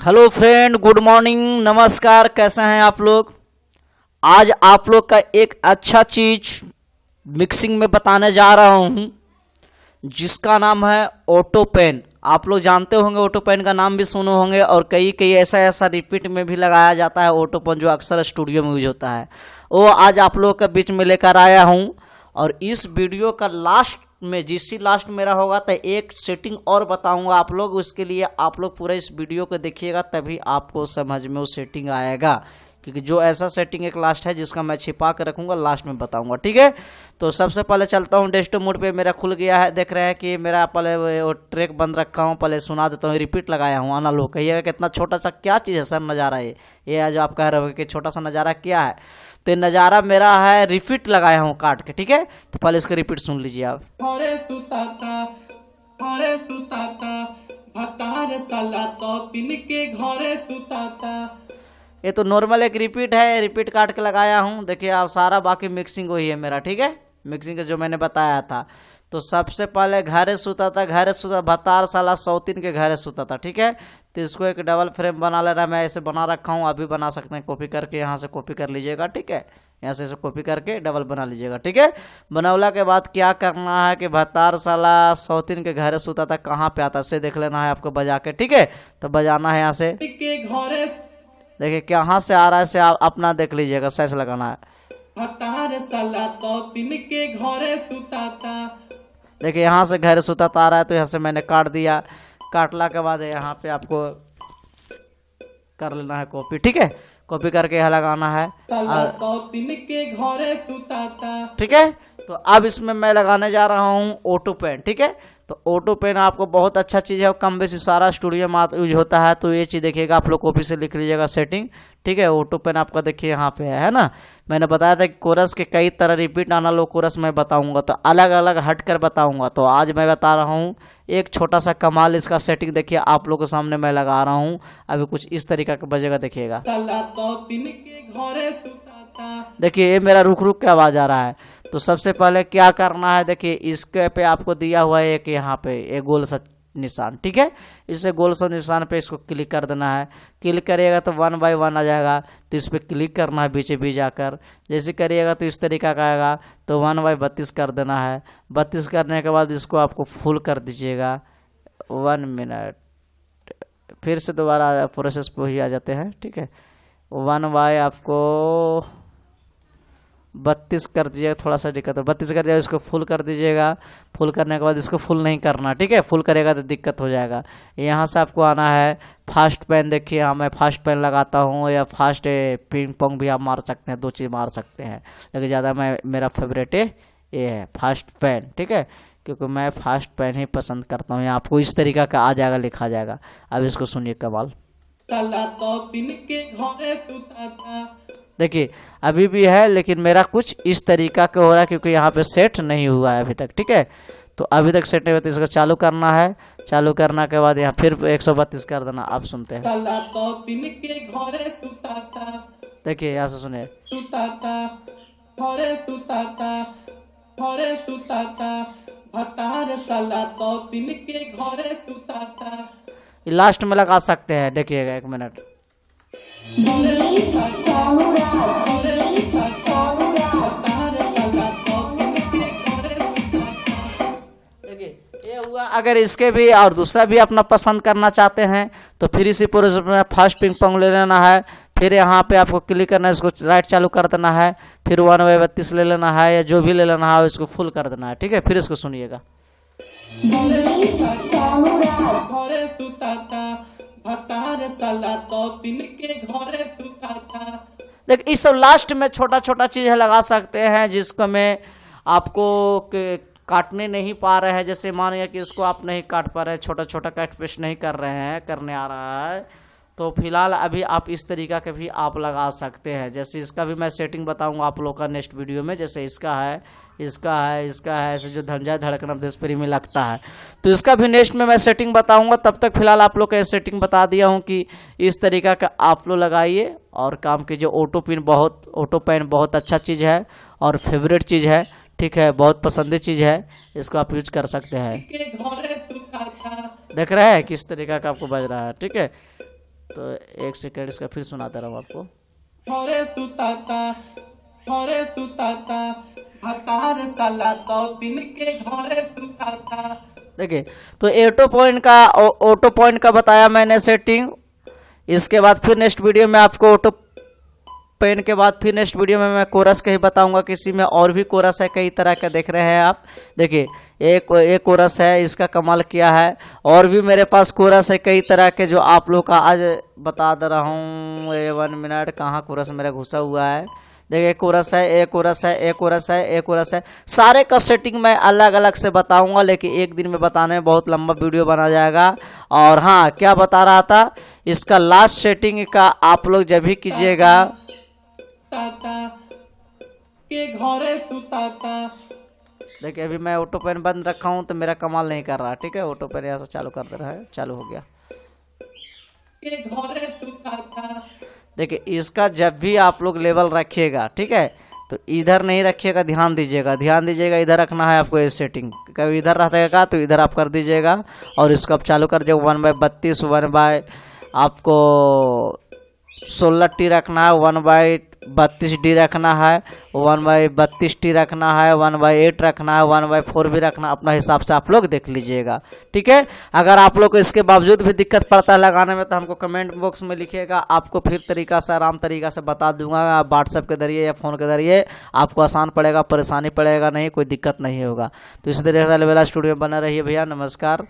Hello friend, good morning, नमस्कार। कैसे हैं आप लोग। आज आप लोग का एक अच्छा चीज मिक्सिंग में बताने जा रहा हूं जिसका नाम है ऑटो पेन। आप लोग जानते होंगे, ऑटो पेन का नाम भी सुने होंगे और कई कई ऐसा रिपीट में भी लगाया जाता है ऑटो पेन, जो अक्सर स्टूडियो में यूज होता है। वो आज आप लोग के बीच में लेकर आया हूं। और इस वीडियो का लास्ट में, जिससे लास्ट मेरा होगा, तो एक सेटिंग और बताऊंगा आप लोग। उसके लिए आप लोग पूरा इस वीडियो को देखिएगा, तभी आपको समझ में वो सेटिंग आएगा। क्योंकि जो ऐसा सेटिंग एक लास्ट है जिसका मैं छिपा कर रखूंगा, लास्ट में बताऊंगा, ठीक है। तो सबसे पहले चलता हूँ डेस्कटॉप मोड पे। मेरा खुल गया है, देख रहे हैं कि मेरा पहले वो ट्रैक बंद रखा हूँ। पहले सुना देता हूँ, रिपीट लगाया हूँ। आना लो, कहिएगा कितना छोटा सा क्या चीज़ है सर नज़ारा। ये जो आप कह रहे हो कि छोटा सा नज़ारा क्या है, तो नज़ारा मेरा है रिपीट लगाया हूँ काट के, ठीक है। तो पहले इसका रिपीट सुन लीजिए आप। ये तो नॉर्मल एक रिपीट है, रिपीट काट के लगाया हूँ। देखिए आप, सारा बाकी मिक्सिंग वही है मेरा, ठीक है। मिक्सिंग का जो मैंने बताया था। तो सबसे पहले घरे सुता था, घरे सुता भतार साला सौतीन के घरे सुता था, ठीक है। तो इसको एक डबल फ्रेम बना लेना। मैं ऐसे बना रखा हूँ, अभी बना सकते हैं कॉपी करके। यहाँ से कॉपी कर लीजिएगा, ठीक है। यहाँ से कॉपी करके डबल बना लीजिएगा, ठीक है। बनवला के बाद क्या करना है कि भतार साला सौतीन के घरे सुता था कहाँ पे आता से देख लेना है आपको बजा के, ठीक है। तो बजाना है यहाँ से। देखिए कहाँ से आ रहा है, से आप अपना देख लीजिएगा, सैस लगाना है। देखिए यहाँ से घर सुता आ रहा है, तो यहाँ से मैंने काट दिया। काटला के बाद यहाँ पे आपको कर लेना है कॉपी, ठीक है। कॉपी करके यहाँ लगाना है, ठीक है। तो अब इसमें मैं लगाने जा रहा हूँ ऑटो पेन, ठीक है। तो ऑटो पेन आपको बहुत अच्छा चीज़ है, कम बेसी सारा स्टूडियो में यूज होता है। तो ये चीज़ देखिएगा, आप लोग कॉपी से लिख लीजिएगा सेटिंग, ठीक है। ऑटो पेन आपका देखिए यहाँ पे है ना। मैंने बताया था कि कोरस के कई तरह रिपीट आना लो कोरस में बताऊंगा, तो अलग अलग हट कर बताऊंगा। तो आज मैं बता रहा हूँ एक छोटा सा कमाल इसका सेटिंग। देखिए आप लोग के सामने मैं लगा रहा हूँ, अभी कुछ इस तरीका का बजेगा, देखिएगा। देखिए ये मेरा रुक रुक के आवाज आ रहा है। तो सबसे पहले क्या करना है, देखिए इसके पे आपको दिया हुआ है एक यहाँ पे एक गोल सा निशान, ठीक है। इससे गोल सा निशान पे इसको क्लिक कर देना है। क्लिक करिएगा तो 1 बाय 1 आ जाएगा। तो इस पर क्लिक करना है बीच बीच जाकर। जैसे करिएगा तो इस तरीका का आएगा। तो 1 बाय 32 कर देना है। 32 करने के बाद इसको आपको फुल कर दीजिएगा। 1 मिनट, फिर से दोबारा प्रोसेस पे ही आ जाते हैं, ठीक है। 1 बाय आपको 32 कर दीजिएगा, थोड़ा सा दिक्कत है। 32 कर दिया, इसको फुल कर दीजिएगा। फुल करने के बाद इसको फुल नहीं करना, ठीक है। फुल करेगा तो दिक्कत हो जाएगा। यहाँ से आपको आना है फास्ट पेन। देखिए हाँ, मैं फास्ट पेन लगाता हूँ, या फास्ट पिंग पोंग भी आप मार सकते हैं, दो चीज़ मार सकते हैं। लेकिन ज़्यादा मेरा फेवरेट ये है फास्ट पेन, ठीक है। क्योंकि मैं फास्ट पेन ही पसंद करता हूँ। आपको इस तरीका का आ जाएगा, लिखा जाएगा। अब इसको सुनिए कमाल। देखिए अभी भी है, लेकिन मेरा कुछ इस तरीका का हो रहा है क्योंकि यहाँ पे सेट नहीं हुआ है अभी तक, ठीक है। तो अभी तक सेट नहीं हुआ, तो इसको चालू करना है। चालू करने के बाद यहाँ फिर 132 कर देना। आप सुनते हैं, देखिए यहाँ से सुनिए। लास्ट में लगा सकते हैं, देखिएगा 1 मिनट। ये हुआ। अगर इसके भी और दूसरा भी अपना पसंद करना चाहते हैं तो फिर इसी प्रोसेस में फास्ट पिंग पोंग ले लेना है। फिर यहाँ पे आपको क्लिक करना है, इसको राइट चालू कर देना है। फिर 1 बाय 32 ले लेना है, या जो भी ले लेना है इसको फुल कर देना है, ठीक है। फिर इसको सुनिएगा। देख इस सब लास्ट में छोटा छोटा चीज लगा सकते हैं, जिसको मैं आपको काटने नहीं पा रहे हैं। जैसे मानिए कि इसको आप नहीं काट पा रहे हैं, छोटा छोटा कट पेस्ट नहीं कर रहे हैं, करने आ रहा है, तो फिलहाल अभी आप इस तरीका के भी आप लगा सकते हैं। जैसे इसका भी मैं सेटिंग बताऊंगा आप लोग का नेक्स्ट वीडियो में। जैसे इसका है, इसका है, इसका है, ऐसे जो धंजा धड़कन देश प्रेमी में लगता है, तो इसका भी नेक्स्ट में मैं सेटिंग बताऊंगा। तब तक फिलहाल आप लोग का सेटिंग बता दिया हूं कि इस तरीका का आप लोग लगाइए और काम कीजिए। ऑटो पेन बहुत अच्छा चीज़ है और फेवरेट चीज़ है, ठीक है। बहुत पसंदीदा चीज़ है, इसको आप यूज कर सकते हैं। देख रहे हैं किस तरीका का आपको बज रहा है, ठीक है। तो एक सेकेंड इसका फिर सुनाता रहा हूँ आपको। देखिए, तो ऑटो पॉइंट का बताया मैंने सेटिंग। इसके बाद फिर नेक्स्ट वीडियो में आपको ऑटो पेन के बाद फिर नेक्स्ट वीडियो में मैं कोरस का ही बताऊंगा। किसी में और भी कोरस है, कई तरह का देख रहे हैं आप। देखिए, एक कोरस है, इसका कमाल किया है। और भी मेरे पास कोरस है कई तरह के, जो आप लोग का आज बता दे रहा हूँ। 1 मिनट, कहाँ कोरस मेरा घुसा हुआ है। देखिए, एक कोरस है, एक कोरस है, एक कोरस है, एक कोरस है। सारे का सेटिंग मैं अलग अलग से बताऊंगा, लेकिन एक दिन में बताने में बहुत लंबा वीडियो बना जाएगा। और हाँ, क्या बता रहा था, इसका लास्ट सेटिंग का आप लोग जब भी कीजिएगा। देखिए, अभी मैं ऑटो पेन बंद रखा हूँ तो मेरा कमाल नहीं कर रहा। ठीक है, ऑटो पेन यहाँ से चालू कर दे रहा है, चालू हो गया। देखिए, इसका जब भी आप लोग लेवल रखिएगा, ठीक है, तो इधर नहीं रखिएगा, ध्यान दीजिएगा, ध्यान दीजिएगा। इधर रखना है आपको ये सेटिंग। कभी इधर रहेगा तो इधर आप कर दीजिएगा, और इसको आप चालू कर दीजिएगा। 1/32, 1 आपको 16T रखना है, 1/32D रखना है, 1/32T रखना है, 1/8 रखना है, 1/4 भी रखना, अपना हिसाब से आप लोग देख लीजिएगा। ठीक है, अगर आप लोग को इसके बावजूद भी दिक्कत पड़ता है लगाने में, तो हमको कमेंट बॉक्स में लिखिएगा। आपको फिर तरीका से, आराम तरीका से बता दूंगा। व्हाट्सएप के जरिए या फ़ोन के जरिए आपको आसान पड़ेगा, परेशानी पड़ेगा नहीं, कोई दिक्कत नहीं होगा। तो इसी तरह से अलबेला स्टूडियो में बना रहिए भैया। नमस्कार।